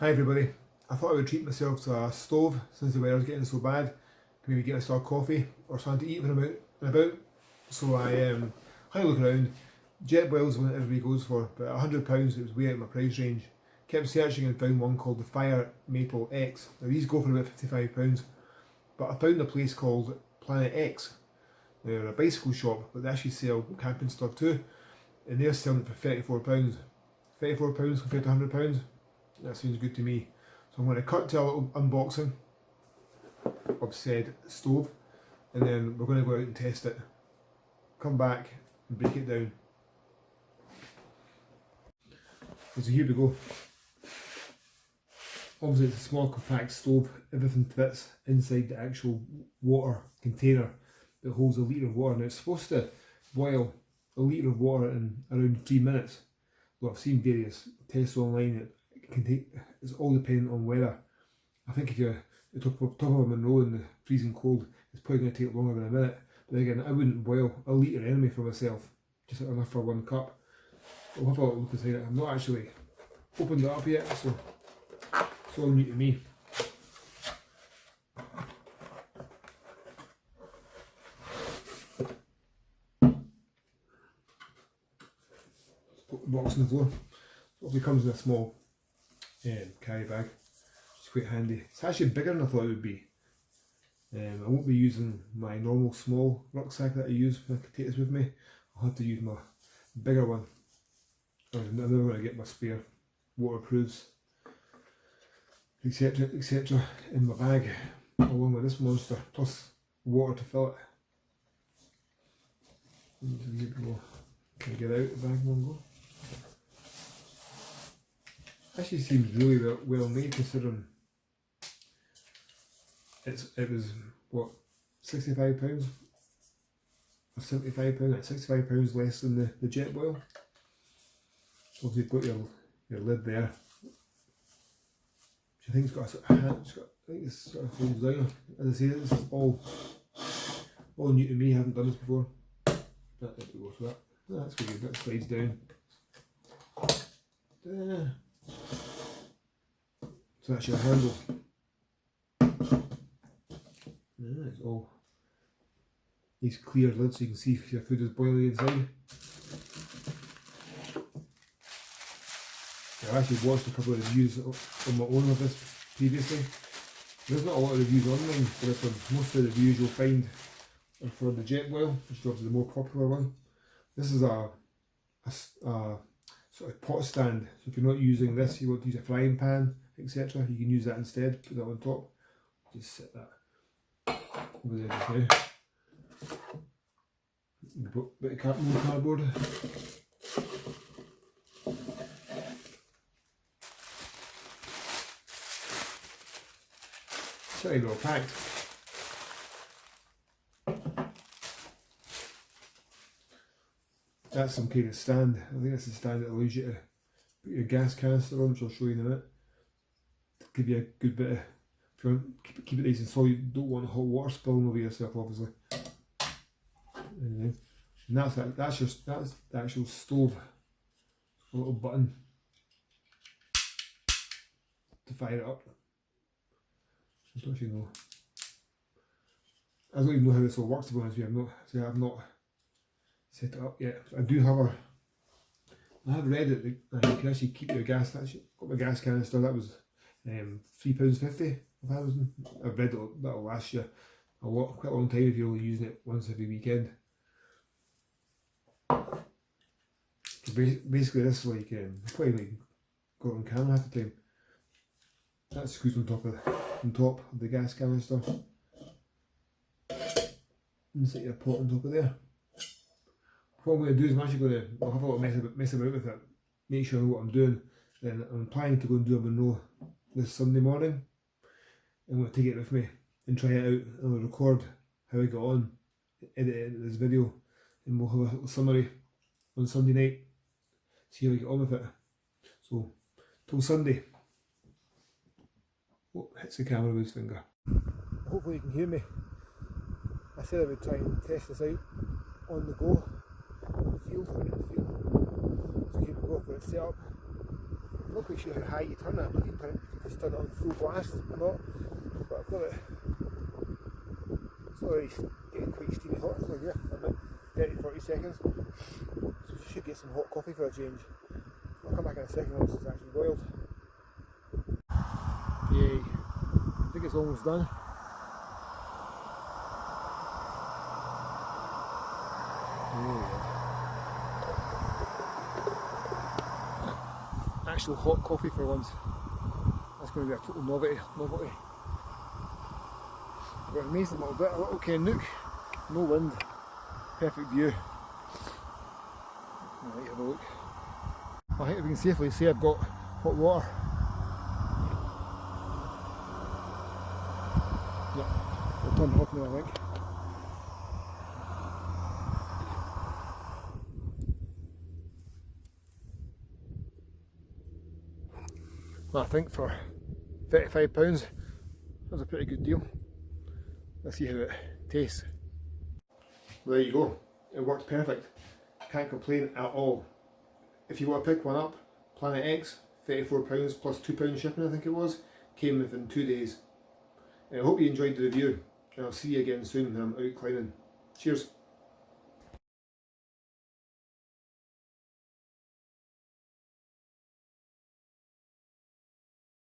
Hi everybody, I thought I would treat myself to a stove since the weather's getting so bad. Maybe get myself a coffee or something to eat when I'm out and about. So I had a look around. Jetboil's the one that everybody goes for, but £100 it was way out of my price range. Kept searching and found one called the Fire Maple X. Now these go for about £55, but I found a place called Planet X. They're a bicycle shop, but they actually sell camping stuff too, and they're selling it for £34. £34 compared to £100. That seems good to me. So I'm going to cut to a little unboxing of said stove, and then we're going to go out and test it. Come back and break it down. So here we go. Obviously it's a small compact stove, everything fits inside the actual water container that holds a litre of water. Now it's supposed to boil a litre of water in around 3 minutes. Well, I've seen various tests online. It can take, it's all dependent on weather. I think if you're at the top of a Monroe in the freezing cold, it's probably going to take longer than a minute. But again, I wouldn't boil a litre anyway for myself, just enough for 1 cup. I'll have a look inside it. I've not actually opened it up yet, so it's all new to me. Put the box on the floor. It obviously comes in a small carry bag, which is quite handy. It's actually bigger than I thought it would be. I won't be using my normal small rucksack that I use when I take this with me. I'll have to use my bigger one. I'm never going to get my spare waterproofs, etc., etc. in my bag, along with this monster, plus water to fill it. Can I get out the bag in one go? Actually seems really well made, considering it was what, £65 or £75, like £65 less than the Jetboil. Obviously you've got your lid there, which I think it's got a sort of hand, I think it's sort of folds down. As I say, this is all new to me, I haven't done this before. There we go, so that's good, that slides down. So that's your handle. It's all these clear lids so you can see if your food is boiling inside. I've actually watched a couple of reviews on my own of this previously. There's not a lot of reviews online for this one. Most of the reviews you'll find are for the Jetboil, which is obviously the more popular one. This is a sort of pot stand, so if you're not using this, you want to use a frying pan, etc., you can use that instead, put that on top. Just set that over there just now. Bit of more cardboard. It's very well packed. That's some kind of stand. I think that's the stand that allows you to put your gas canister on, which I'll show you in a minute. To give you a good bit of, if you want to keep it nice and solid, you don't want hot water spilling over yourself, obviously. Anyway, and that's the actual stove. A little button to fire it up. I don't actually know. I don't even know how this all works, to be honest with you. I've not set it up yet. I I have read it that you can actually keep your gas. Actually, got my gas canister. That was £3.50. I've read that'll last you quite a long time if you're only using it once every weekend. So basically, this is like probably like got it on camera half the time. That screws on top of the gas canister. And set your pot on top of there. What I'm going to do is I'm actually going to have a little mess about with it, make sure I know what I'm doing. Then I'm planning to go and do a Monroe this Sunday morning. I'm going to take it with me and try it out, and I'll record how I got on, edit it into this video, and we'll have a little summary on Sunday night, see how I get on with it. So, till Sunday. Oh, hits the camera with his finger. Hopefully you can hear me. I said I would try and test this out on the go, on the field, so here we go for its setup. not quite sure how high you turn it. You can just turn it on full blast or not. But I've got it. It's already getting quite steamy hot. So yeah, about 30-40 seconds. So we should get some hot coffee for a change. I'll come back in a second once it's actually boiled. Yay. I think it's almost done. Oh yeah. Actual hot coffee for once. That's going to be a total novelty. But amazing little bit, a little kind of nook, no wind, perfect view. Right, have a look. I think we can safely say I've got hot water. Yeah, I'll turn it off now, I think. Well, I think for £35, that's a pretty good deal. Let's see how it tastes. Well, there you go. It worked perfect. Can't complain at all. If you want to pick one up, Planet X, £34 plus £2 shipping I think it was, came within 2 days. I hope you enjoyed the review, and I'll see you again soon when I'm out climbing. Cheers.